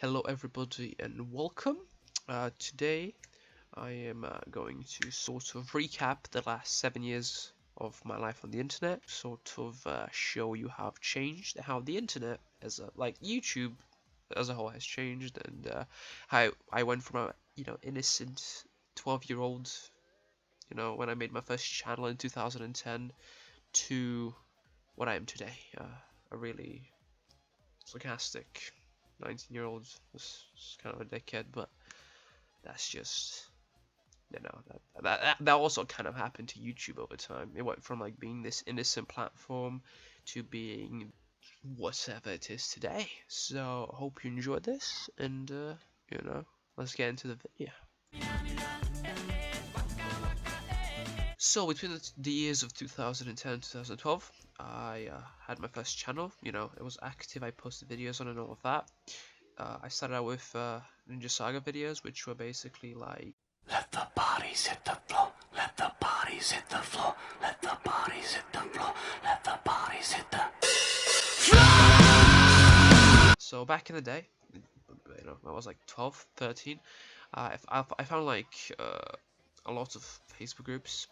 Hello everybody and welcome. Today I am going to sort of recap the last 7 years of my life on the internet, sort of show you how I've changed, how the internet as like YouTube as a whole has changed, and how I went from a innocent 12-year-old, when I made my first channel in 2010 to what I am today, a really sarcastic 19-year-old. Was kind of a dickhead, but that's just that also kind of happened to YouTube over time. It went from like being this innocent platform to being whatever it is today. So hope you enjoyed this, and let's get into the video. So between the years of 2010 and 2012, I had my first channel. It was active. I posted videos on and all of that. I started out with Ninja Saga videos, which were basically like, let the bodies hit the floor, let the bodies hit the floor, let the bodies hit the floor, let the bodies hit the floor. So back in the day, I was like 12, 13. I found like a lot of Facebook groups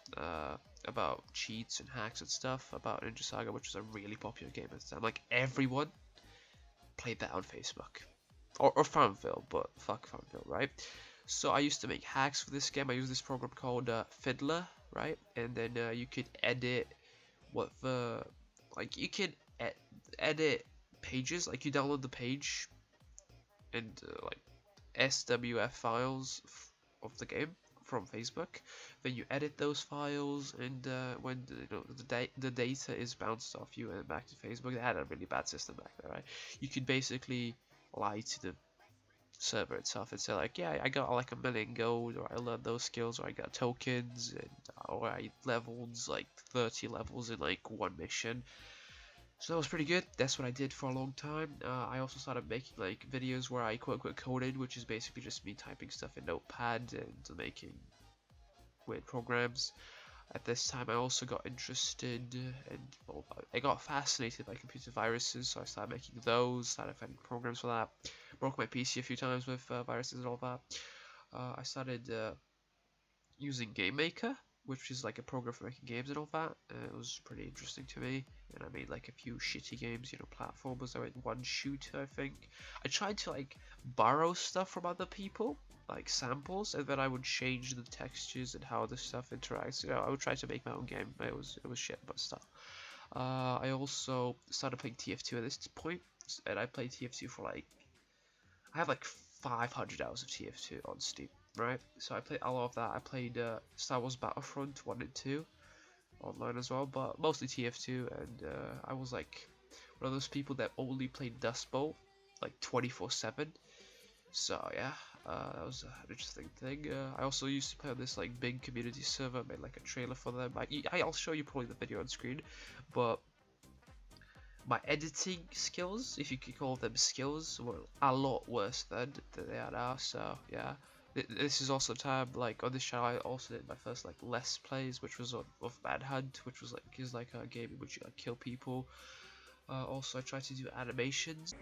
about cheats and hacks and stuff about Ninja Saga, which was a really popular game at the time. Like everyone played that on Facebook. Or Farmville, but fuck Farmville, right? So I used to make hacks for this game. I used this program called Fiddler, right? And then you could edit you could edit pages. Like you download the page and like SWF files of the game from Facebook. Then you edit those files, and when the data is bounced off you and back to Facebook, they had a really bad system back there, right? You could basically lie to the server itself and say like, yeah, I got like 1,000,000 gold, or I learned those skills, or I got tokens, and or I leveled like 30 levels in like one mission. So that was pretty good. That's what I did for a long time. I also started making like videos where I quote-unquote coded, which is basically just me typing stuff in Notepad and making weird programs. At this time, I also got interested and I got fascinated by computer viruses, so I started making those, started finding programs for that. Broke my PC a few times with viruses and all that. I started using Game Maker, which is like a program for making games and all that. It was pretty interesting to me, and I made like a few shitty games, platformers. I made one shooter, I think. I tried to like borrow stuff from other people, like samples, and then I would change the textures and how the stuff interacts. I would try to make my own game. It was shit, but stuff. I also started playing TF2 at this point, and I played TF2 for like, I have like 500 hours of TF2 on Steam, right? So I played a lot of that. I played Star Wars Battlefront 1 and 2 online as well, but mostly TF2, and I was like one of those people that only played Dust Bowl like 24/7. So yeah, that was an interesting thing. I also used to play on this like big community server. Made like a trailer for them. I'll show you probably the video on screen, but my editing skills, if you could call them skills, were a lot worse then than they are now. So yeah, this is also time like on this channel I also did my first like Let's Plays, which was of Manhunt, which was like a game in which you like kill people. Also I tried to do animations.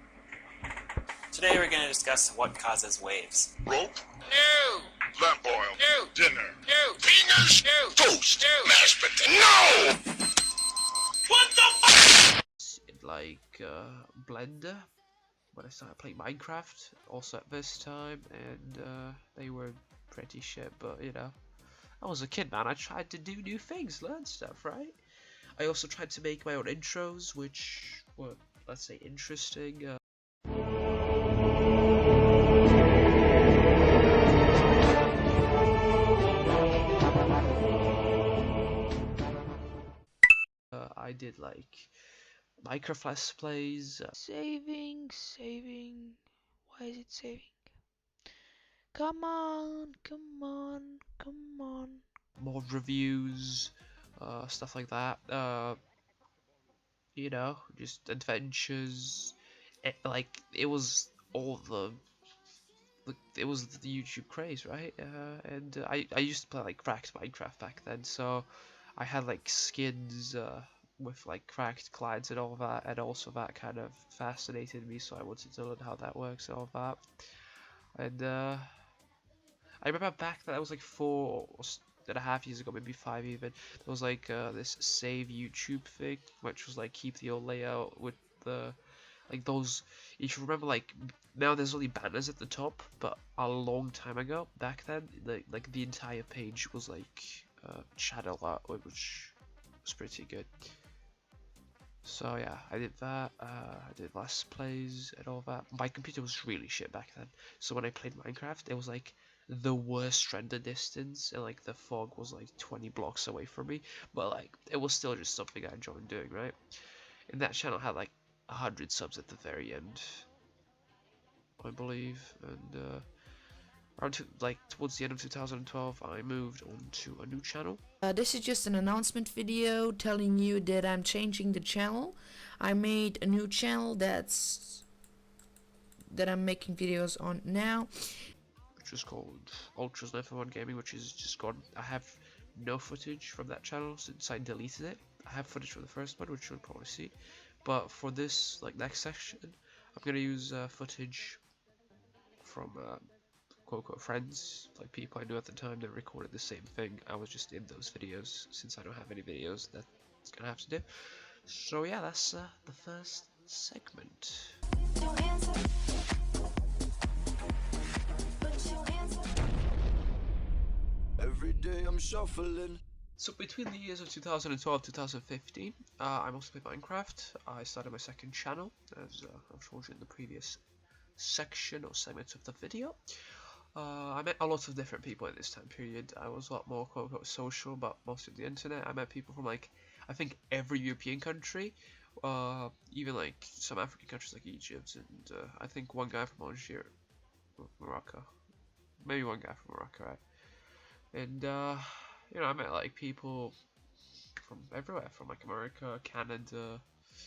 Today we're going to discuss what causes waves. Rope? No! Lamp oil? No! Dinner? No! Penis? No! Toast? No! Mashed potato? No! What the fuck? In like Blender when I started playing Minecraft, also at this time, and they were pretty shit, but I was a kid, man. I tried to do new things, learn stuff, right? I also tried to make my own intros, which were, let's say, interesting. I did like Minecraft Let's Plays. Saving. Why is it saving? Come on. Mod reviews, stuff like that. Just adventures. It was all it was the YouTube craze, right? I used to play like cracked Minecraft back then, so I had like skins with like cracked clients and all that, and also that kind of fascinated me, so I wanted to learn how that works and all that. And I remember back that was like 4.5 years ago, maybe 5 even. There was like this save YouTube thing, which was like keep the old layout with the like those. If you remember, like now there's only banners at the top, but a long time ago, back then, like the entire page was like channel art, which was pretty good. So yeah, I did that. I did Let's Plays and all that. My computer was really shit back then, so when I played Minecraft, it was like the worst render distance, and like the fog was like 20 blocks away from me. But like it was still just something I enjoyed doing, right? And that channel had like 100 subs at the very end, I believe. And like towards the end of 2012, I moved on to a new channel. This is just an announcement video telling you that I'm changing the channel. I made a new channel that I'm making videos on now. Which was called Ultras 941 Gaming, which is just gone. I have no footage from that channel since I deleted it. I have footage from the first one, which you'll probably see. But for this like next section, I'm gonna use footage from quote-unquote friends, like people I knew at the time that recorded the same thing. I was just in those videos, since I don't have any videos that's gonna have to do. So yeah, that's the first segment. Every day I'm shuffling. So between the years of 2012 2015, I mostly played Minecraft. I started my second channel, as I've told you in the previous section or segments of the video. I met a lot of different people in this time period. I was a lot more quote-unquote social, but mostly on the internet. I met people from like, I think every European country, even like some African countries like Egypt, and I think one guy from Algeria, Morocco, maybe one guy from Morocco, right? And you know, I met like people from everywhere, from like America, Canada,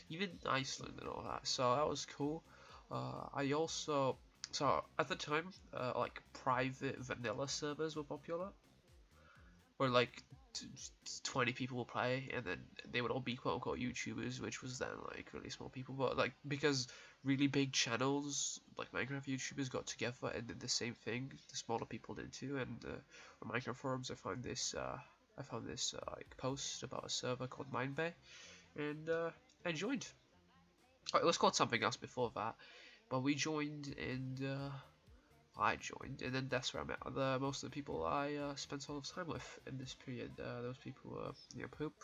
even Iceland and all that. So that was cool. I also, so at the time, like private vanilla servers were popular, where like 20 people will play, and then they would all be quote unquote YouTubers, which was then like really small people. But like because really big channels like Minecraft YouTubers got together and did the same thing, the smaller people did too. And on Minecraft forums, I found this like post about a server called Minebay, and I joined. Oh, it was called something else before that, but we joined, and I joined, and then that's where I met most of the people I spent a lot of time with in this period. Those people were, you know, Poop,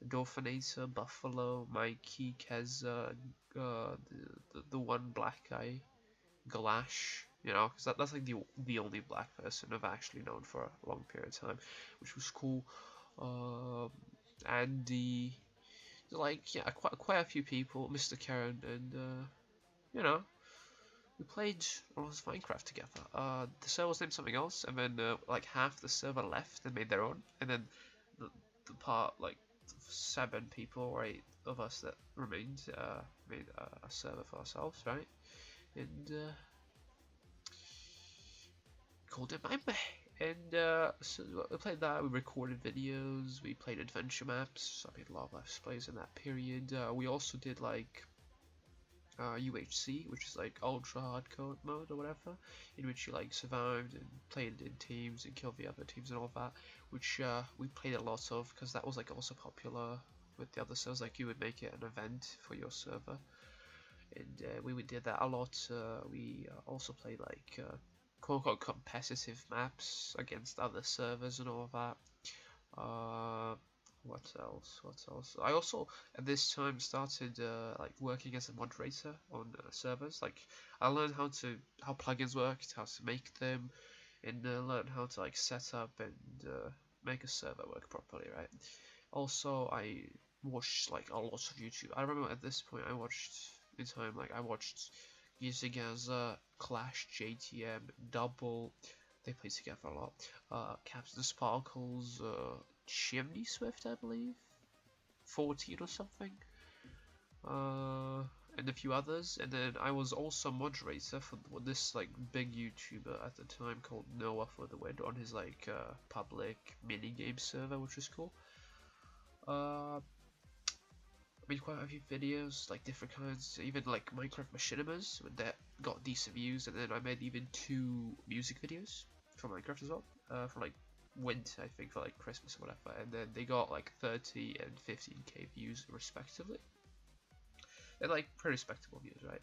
thedorfanator, Buffalo, Mikey, Keza, the one black guy, Galash. You know, because that's like the only black person I've actually known for a long period of time, which was cool. Andy, like yeah, quite a few people, Mr. Karen, and you know, we played a lot of Minecraft together. The server was named something else, and then like half the server left and made their own, and then the part like 7 people or 8 of us that remained made a server for ourselves, right? And called it Mime. And so we played that. We recorded videos. We played adventure maps. I made a lot of Let's Plays in that period. We also did like UHC, which is like ultra hardcore mode or whatever, in which you like survived and played in teams and killed the other teams and all that, which we played a lot of because that was like also popular with the other servers. Like you would make it an event for your server, and we did that a lot. We also played like quote-unquote competitive maps against other servers and all of that. What else? What else? I also at this time started like working as a moderator on servers. Like I learned how plugins worked, how to make them, and learned how to like set up and make a server work properly, right? Also, I watched like a lot of YouTube. I remember at this point I watched in time like I watched using as Clash, JTM, Double. They play together a lot. Captain Sparkles, Chimney Swift, I believe, 14 or something, and a few others. And then I was also moderator for this like big YouTuber at the time called Noah for the Win on his like public mini game server, which was cool. made quite a few videos, like different kinds, even like Minecraft Machinimas, that got decent views, and then I made even 2 music videos for Minecraft as well, for like winter, I think, for like Christmas or whatever, and then they got like 30 and 15k views respectively. They're like pretty respectable views, right?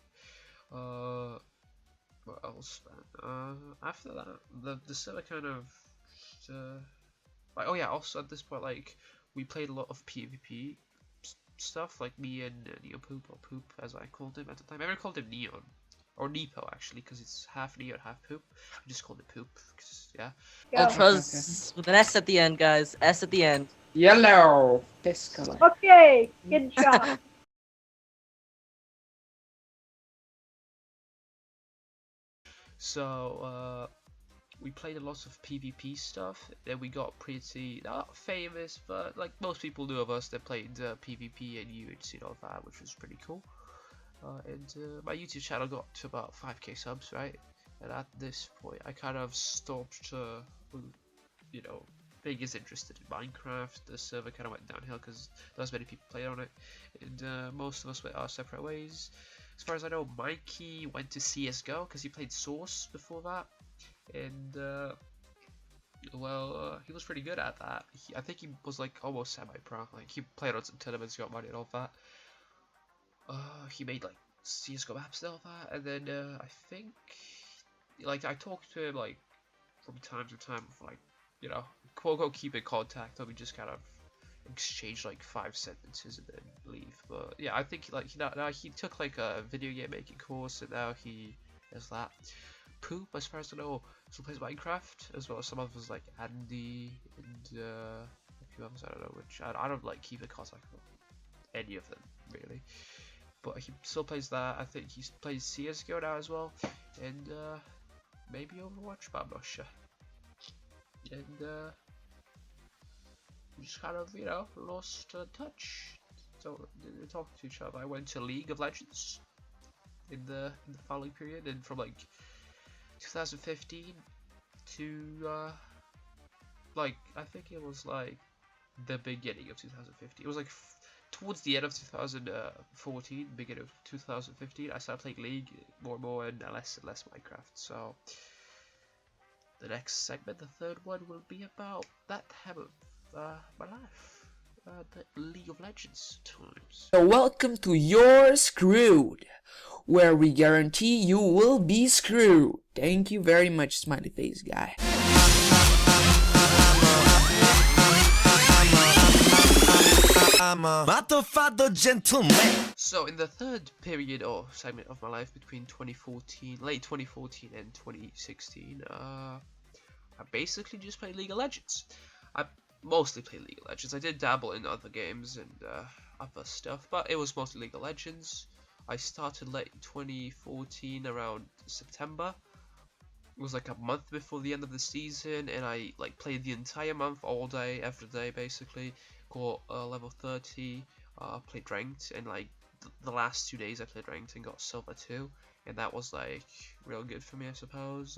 What else, man? After that, the server kind of, like, oh yeah, also at this point, like, we played a lot of PvP stuff, like me and Neo Poop, or Poop as I called him at the time. I never called him Neon, or Nepo actually, because it's half Neon, half Poop. I just called it Poop, cause, yeah. Ultras with an S at the end, guys. S at the end. Yellow. This color. Okay, good job. So, we played a lot of PvP stuff, then we got pretty, not famous, but like most people knew of us that played PvP and UHC and all that, which was pretty cool. And my YouTube channel got to about 5k subs, right? And at this point, I kind of stopped, you know, being as interested in Minecraft. The server kind of went downhill because not as many people played on it, and most of us went our separate ways. As far as I know, Mikey went to CSGO because he played Source before that, and well, he was pretty good at that. I think he was like almost semi-pro. Like he played on some tournaments, got money and all that. He made like CSGO maps and all that, and then I think, like, I talked to him like from time to time, like, you know, quote unquote keep in contact, and we just kind of exchange like 5 sentences and then leave. But yeah, I think like now he took like a video game making course, and now he does that. Poop, as far as I know, still plays Minecraft, as well as some others like Andy and a few others. I don't know which. I don't like keep in contact with any of them really, but he still plays that. I think he plays CS:GO now as well, and maybe Overwatch, but I'm not sure. And we just kind of, you know, lost touch. So didn't talk to each other. I went to League of Legends in the following period, and from like 2015 to like, I think it was like the beginning of 2015. It was like towards the end of 2014, beginning of 2015, I started playing League more and more, and less Minecraft. So the next segment, the third one, will be about that time of my life, the League of Legends times. So welcome to You're Screwed, where we guarantee you will be screwed. Thank you very much, smiley face guy. I'm a motherfucker gentleman. So in the third period or segment of my life between late 2014 and 2016, I basically just played League of Legends. I mostly played League of Legends. I did dabble in other games and other stuff, but it was mostly League of Legends. I started late 2014, around September. It was like a month before the end of the season, and I like played the entire month, all day, every day, basically. Got level 30, played ranked, and like the last 2 days I played ranked and got silver 2, and that was like real good for me, I suppose.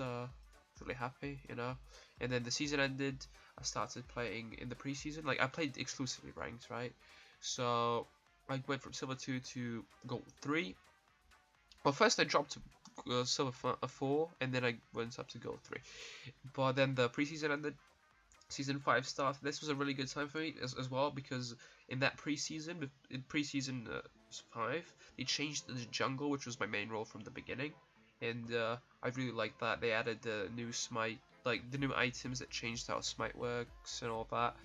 Really happy, you know. And then the season ended. I started playing in the preseason. Like I played exclusively ranked, right? So I went from silver 2 to gold 3. Well, first I dropped to silver 4, and then I went up to gold 3. But then the preseason ended. Season 5 started. This was a really good time for me as well, because in that preseason, in preseason 5, they changed the jungle, which was my main role from the beginning, and I really liked that. They added the new smite, like the new items that changed how smite works and all that,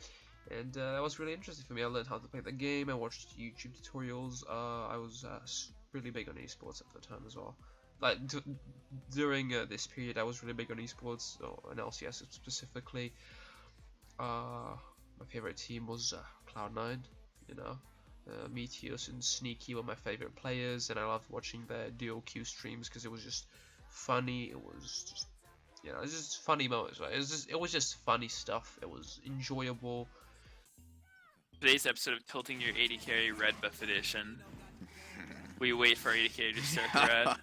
and that was really interesting for me. I learned how to play the game. I watched YouTube tutorials. I was really big on esports at the time as well. Like during this period, I was really big on esports, and LCS specifically. My favorite team was Cloud9, you know. Meteos and Sneaky were my favorite players, and I loved watching their dual Q streams because it was just funny. It was just, you know, it was just funny moments, right? It was just funny stuff. It was enjoyable. Today's episode of Tilting Your 80 Carry Red Buff Edition. We wait for 80 carry to start the red.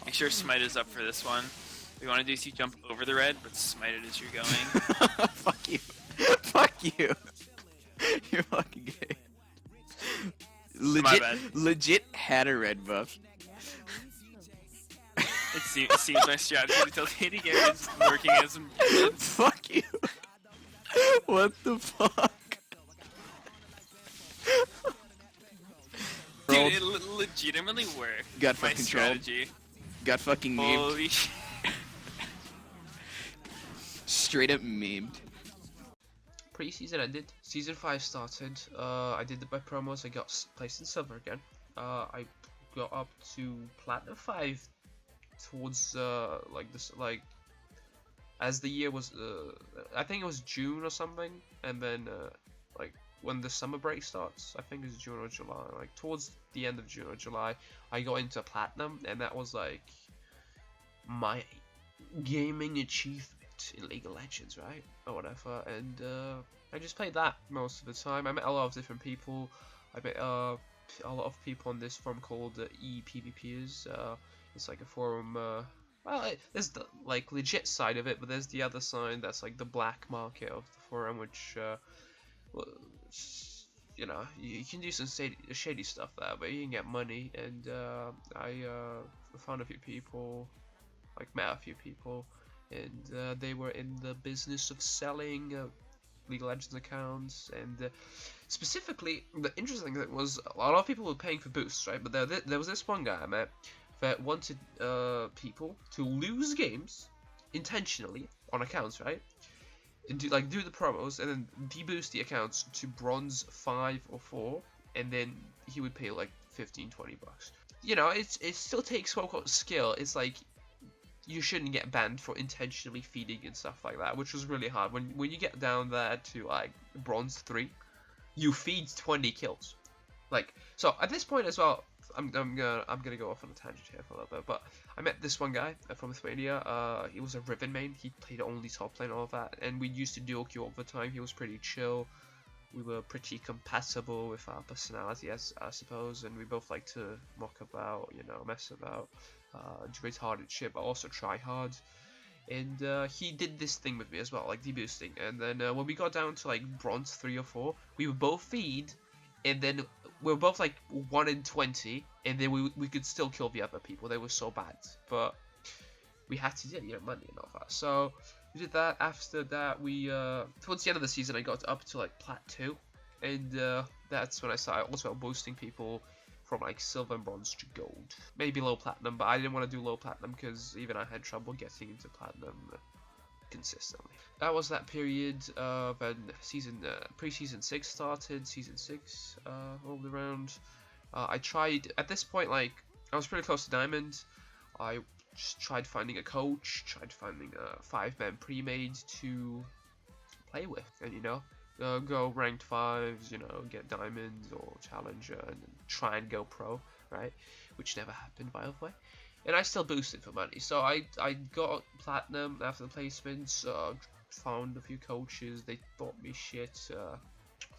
Make sure Smite is up for this one. What we want to do is you jump over the red, but smite it as you're going. Fuck you. Fuck you. You're fucking gay. My bad. legit had a red buff. It seems my strategy to tilt AD carry is working as intended. Fuck you. What the fuck? Dude, it legitimately worked. Got My fucking trolled. strategy. Got fucking memed. Holy shit. Straight up memed. Pre-season ended. Season 5 started. I did my promos. I got placed in silver again. I got up to platinum 5 towards like this, like as the year was. I think it was June or something, and then like when the summer break starts, I think it's June or July. Like towards the end of June or July, I got into platinum, and that was like my gaming achievement in League of Legends, right, or whatever. And I just played that most of the time. I met a lot of different people. I met a lot of people on this forum called ePvPers. It's like a forum. Well, there's the like legit side of it, but there's the other side that's like the black market of the forum, which well, you know, you can do some shady stuff there, but you can get money. And I found a few people, like met a few people, and they were in the business of selling League of Legends accounts. And specifically, the interesting thing was a lot of people were paying for boosts, right? But there was this one guy I met that wanted people to lose games intentionally on accounts, right? And do the promos and then deboost the accounts to bronze 5 or 4, and then he would pay like 15-20 bucks. You know, it still takes quote-unquote skill. It's like you shouldn't get banned for intentionally feeding and stuff like that, which was really hard. When you get down there to like bronze 3, you feed 20 kills. Like, so at this point as well, I'm gonna go off on a tangent here for a little bit, but I met this one guy from Lithuania. He was a Riven main. He played only top lane, all of that, and we used to duo queue all the time. He was pretty chill. We were pretty compatible with our personality, I suppose, and we both like to mock about, you know, mess about, do retarded shit, but also try hard. And he did this thing with me as well, like deboosting. And then when we got down to like bronze 3 or 4, we would both feed, and then we were both like 1 in 20, and then we could still kill the other people. They were so bad, but we had to, you know, money and all that. So we did that. After that, we towards the end of the season, I got up to like plat 2, and that's when I started also boosting people from like silver and bronze to gold, maybe low platinum. But I didn't want to do low platinum because even I had trouble getting into platinum consistently. That was that period. Then pre-season 6 started. Season 6 rolled around. I tried at this point, like I was pretty close to diamond. I just tried finding a coach, tried finding a 5-man pre-made to play with, and you know, go ranked 5s, you know, get diamonds or challenger, and then try and go pro, right? Which never happened, by the way. And I still boosted for money, so I got platinum after the placements. Found a few coaches, they taught me shit.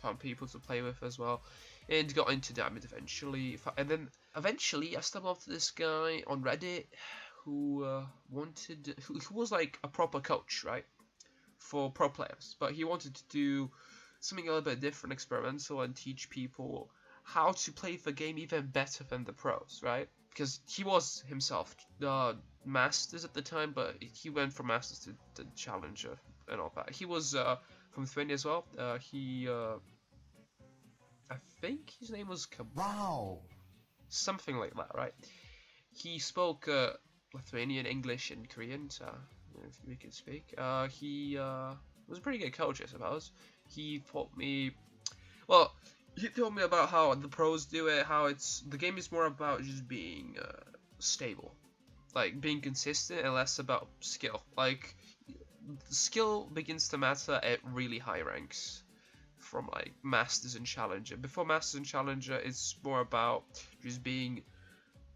Found people to play with as well, and got into diamond eventually. And then eventually I stumbled onto this guy on Reddit who who was like a proper coach, right, for pro players, but he wanted to do something a little bit different, experimental, and teach people how to play the game even better than the pros, right? Because he was himself masters at the time, but he went from masters to challenger and all that. He was from Lithuania as well. I think his name was Wow, something like that, right? He spoke Lithuanian, English, and Korean, so if we can speak. He was a pretty good coach, I suppose. He taught me, well, he told me about how the pros do it, how the game is more about just being stable, like being consistent, and less about skill. Like, skill begins to matter at really high ranks, from like Masters and Challenger. Before Masters and Challenger, it's more about just being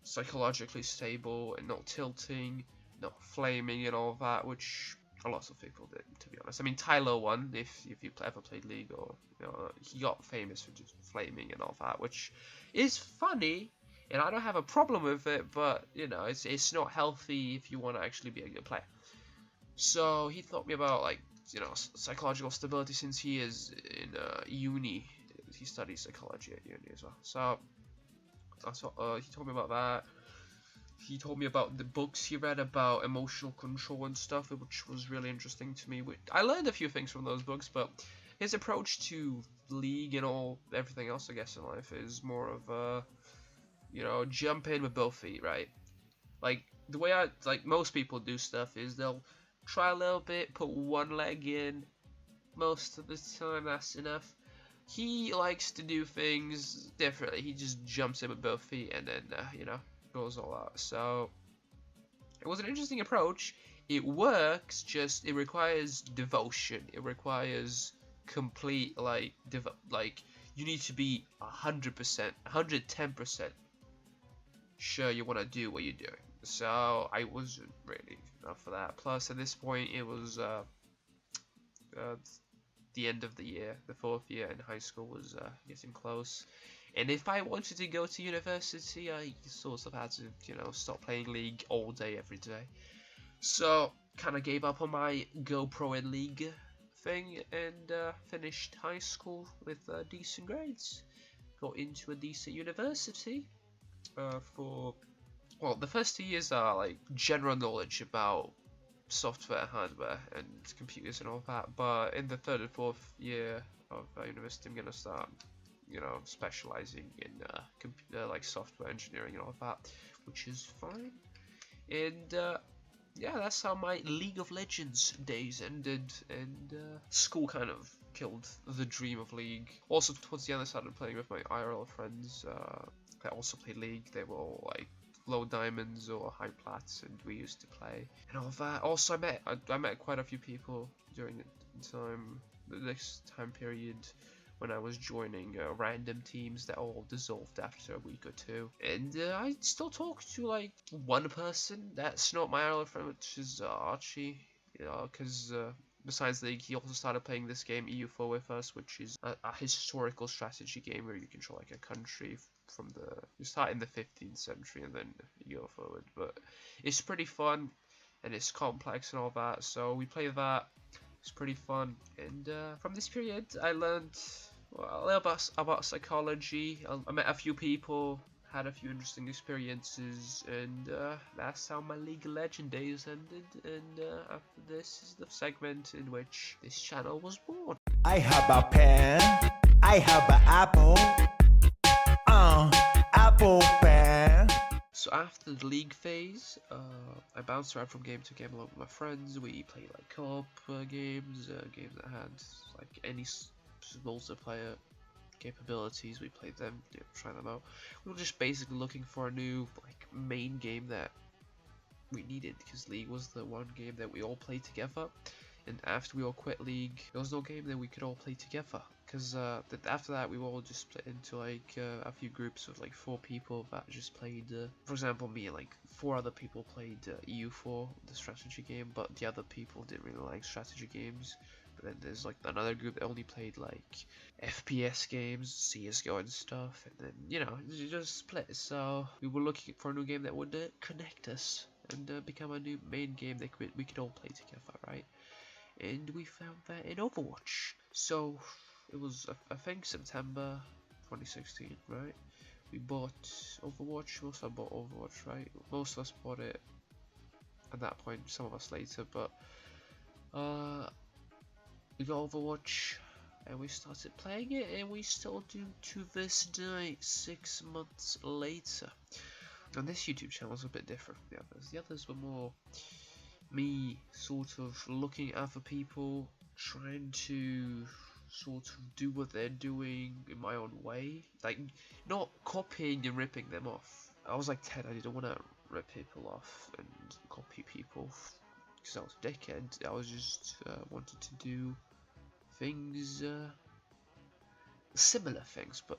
psychologically stable and not tilting, not flaming and all that, which a lot of people did, to be honest. I mean, Tyler won, if you ever played League, or you know, he got famous for just flaming and all that, which is funny, and I don't have a problem with it, but you know, it's not healthy if you want to actually be a good player. So he taught me about, like, you know, psychological stability, since he is in uni. He studies psychology at uni as well. So He told me about that. He told me about the books he read about emotional control and stuff, which was really interesting to me. I learned a few things from those books, but his approach to League and everything else, I guess, in life is more of a, jump in with both feet, right? Like the way most people do stuff is they'll try a little bit, put one leg in. Most of the time, that's enough. He likes to do things differently. He just jumps in with both feet and then, goes all out. So it was an interesting approach. It works, just it requires devotion. It requires complete you need to be 100%, 110% sure you want to do what you're doing. So I wasn't really up for that. Plus, at this point, it was the end of the year. The 4th year in high school was getting close. And if I wanted to go to university, I sort of had to, stop playing League all day, every day. So, kind of gave up on my GoPro and League thing and finished high school with decent grades. Got into a decent university well, the first 2 years are like general knowledge about software, hardware, and computers and all that. But in the 3rd and 4th year of university, I'm gonna start, specializing in like software engineering and all that, which is fine. And yeah, that's how my League of Legends days ended, and school kind of killed the dream of League. Also, towards the end, I started playing with my IRL friends that also played League. They were all like low diamonds or high plats, and we used to play and all that. Also, I met quite a few people during this time period when I was joining random teams that all dissolved after a week or two. And I still talk to like one person that's not my other friend, which is Archie. Because besides League, he also started playing this game EU4 with us, which is a historical strategy game where you control like a country you start in the 15th century and then you go forward. But it's pretty fun and it's complex and all that, so we play that. It's pretty fun, and from this period I learned a little about psychology. I met a few people, had a few interesting experiences, and that's how my League of Legends days ended. And after this is the segment in which this channel was born. I have a pen, I have an apple, apple pen. So after the League phase, I bounced around from game to game along with my friends. We played like co-op games, games that had like any multiplayer capabilities. We played them, try them out. We were just basically looking for a new like main game that we needed, because League was the one game that we all played together. And after we all quit League, there was no game that we could all play together. Because after that, we all just split into like a few groups of like 4 people that just played. For example, me and like 4 other people played EU4, the strategy game, but the other people didn't really like strategy games. But then there's like another group that only played like FPS games, CS:GO and stuff, and then you just split. So we were looking for a new game that would connect us and become a new main game that we could all play together, right? And we found that in Overwatch. So it was, I think, September 2016, right? We bought Overwatch. Most of us bought Overwatch, right? Most of us bought it at that point, some of us later, but we got Overwatch and we started playing it, and we still do to this day, 6 months later. And this YouTube channel is a bit different from the others. The others were more me sort of looking at other people, trying to sort of do what they're doing in my own way, like not copying and ripping them off. I was like 10, I didn't want to rip people off and copy people because I was a dickhead. I was just wanted to do things, similar things, but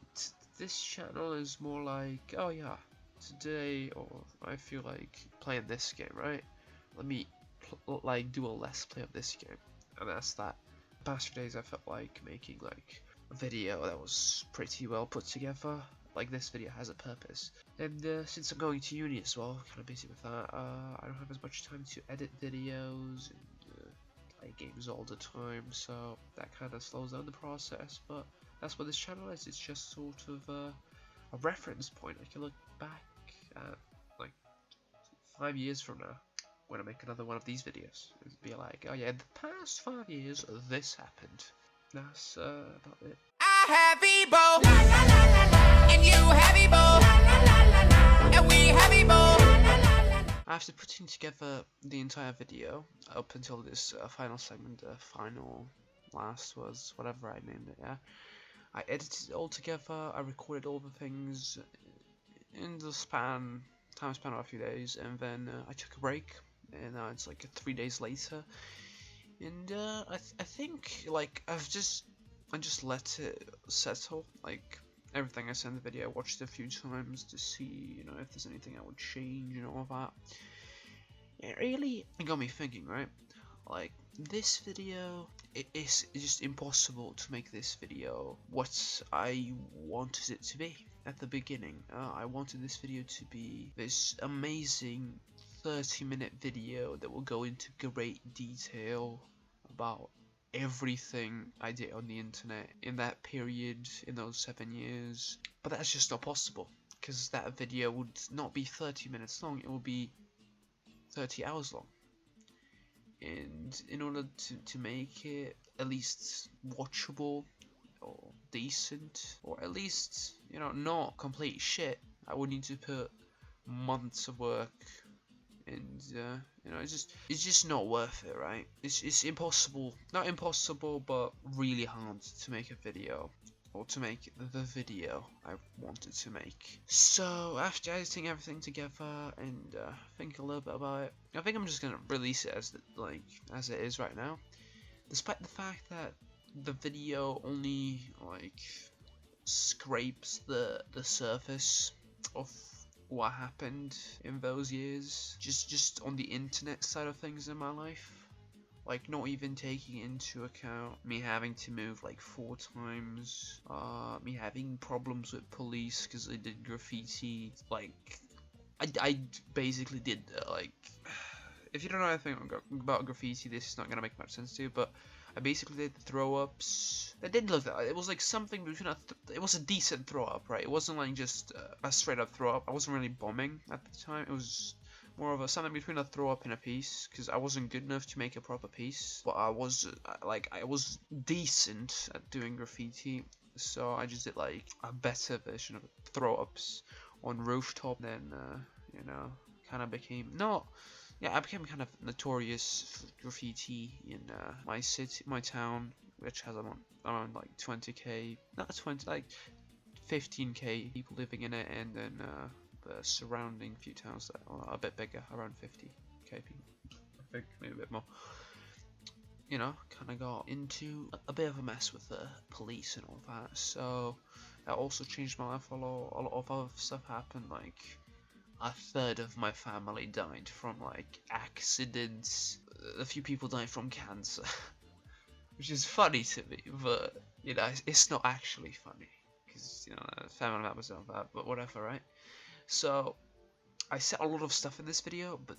this channel is more like, oh yeah, today, or I feel like playing this game, right? Let me do a let's play of this game, and that's that. The past few days I felt like making like a video that was pretty well put together, like this video has a purpose. And since I'm going to uni as well, kind of busy with that, I don't have as much time to edit videos and play games all the time, so that kind of slows down the process. But that's what this channel is. It's just sort of a reference point. I can look back at like 5 years from now when I make another one of these videos. It'd be like, oh yeah, in the past 5 years, this happened. That's about it. I have Ebo, la, la, la, la, la. And you have Ebo, la, la, la, la, la. And we have Ebo, la, la, la, la. After putting together the entire video up until this final segment, final last was whatever I named it, yeah, I edited it all together. I recorded all the things in the time span of a few days, and then I took a break, and now it's like 3 days later, and I think like I just let it settle. Like everything I said in the video, I watched it a few times to see, you know, if there's anything I would change and all that. It really got me thinking, right? Like this video, it's just impossible to make this video what I wanted it to be at the beginning. I wanted this video to be this amazing 30-minute video that will go into great detail about everything I did on the internet in that period, in those 7 years. But that's just not possible, because that video would not be 30 minutes long, it would be 30 hours long. And in order to make it at least watchable or decent, or at least, you know, not complete shit, I would need to put months of work, and you know, it's just not worth it, right? It's impossible, not impossible, but really hard to make a video, or to make the video I wanted to make. So after editing everything together and thinking a little bit about it, I think I'm just gonna release it as it is right now, despite the fact that the video only like scrapes the surface of what happened in those years, just on the internet side of things in my life. Like, not even taking into account me having to move like 4 times, me having problems with police because I did graffiti. Like, I basically did like, if you don't know anything about graffiti, this is not gonna make much sense to you, but I basically did throw-ups. It didn't look that. It was like something between it was a decent throw-up, right? It wasn't like just a straight-up throw-up. I wasn't really bombing at the time. It was more of something between a throw-up and a piece, because I wasn't good enough to make a proper piece. But I was decent at doing graffiti, so I just did like a better version of throw-ups on rooftop. Then you know, kind of became I became kind of notorious for graffiti in my city, my town, which has around like 20k, not 20, like 15k people living in it, and then the surrounding few towns that are a bit bigger, around 50k people, I think, maybe a bit more. You know, kind of got into a bit of a mess with the police and all that, so that also changed my life a lot. A lot of other stuff happened, like a third of my family died from like accidents. A few people died from cancer, which is funny to me, but you know, it's not actually funny because, you know, family members don't have that, but whatever, right? So I said a lot of stuff in this video, but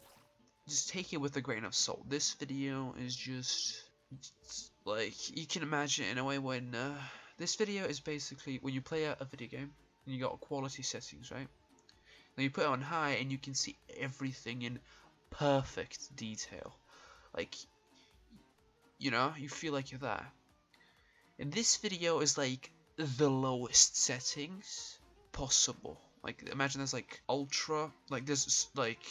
just take it with a grain of salt. This video is just like, you can imagine in a way when this video is basically when you play a video game and you got quality settings, right? Now you put it on high and you can see everything in perfect detail. Like, you know, you feel like you're there. And this video is like the lowest settings possible. Like, imagine there's like ultra, like there's like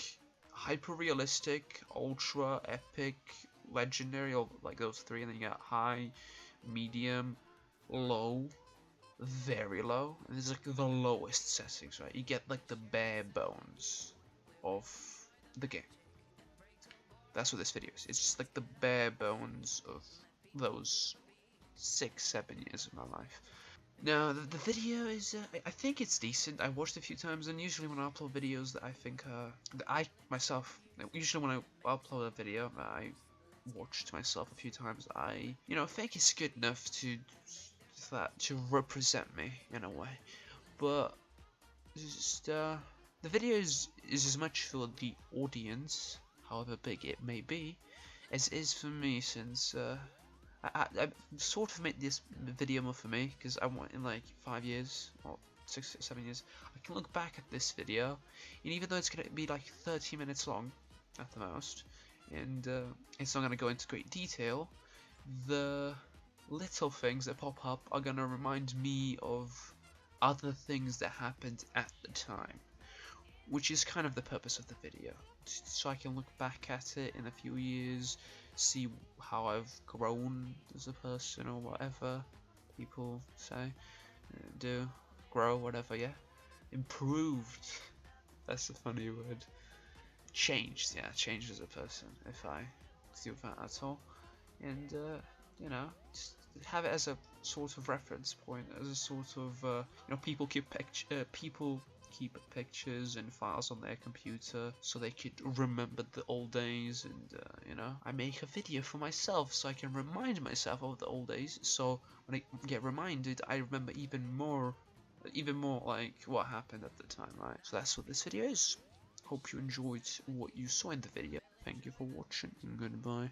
hyper realistic, ultra, epic, legendary, or like those three, and then you got high, medium, low, very low, and this is like the lowest settings, right? You get like the bare bones of the game. That's what this video is. It's just like the bare bones of those 6-7 years of my life. Now the video is, I think it's decent. I watched it a few times, and usually when I upload videos that I think, that I myself, usually when I upload a video that I watched myself a few times, I, you know, think it's good enough to represent me in a way. But just the video is as much for the audience, however big it may be, as it is for me, since I sort of made this video more for me, because I want in like 5 years or 6 or 7 years, I can look back at this video, and even though it's gonna be like 30 minutes long at the most, and it's not gonna go into great detail, the little things that pop up are gonna remind me of other things that happened at the time, which is kind of the purpose of the video, so I can look back at it in a few years, see how I've grown as a person, or whatever people say, do, grow, whatever, yeah, improved, that's a funny word, changed, yeah, changed as a person, if I do that at all, and you know, just have it as a sort of reference point, as a sort of, you know, people keep pictures and files on their computer so they could remember the old days, and you know, I make a video for myself so I can remind myself of the old days, so when I get reminded I remember even more like what happened at the time, right? So that's what this video is. Hope you enjoyed what you saw in the video. Thank you for watching, and goodbye.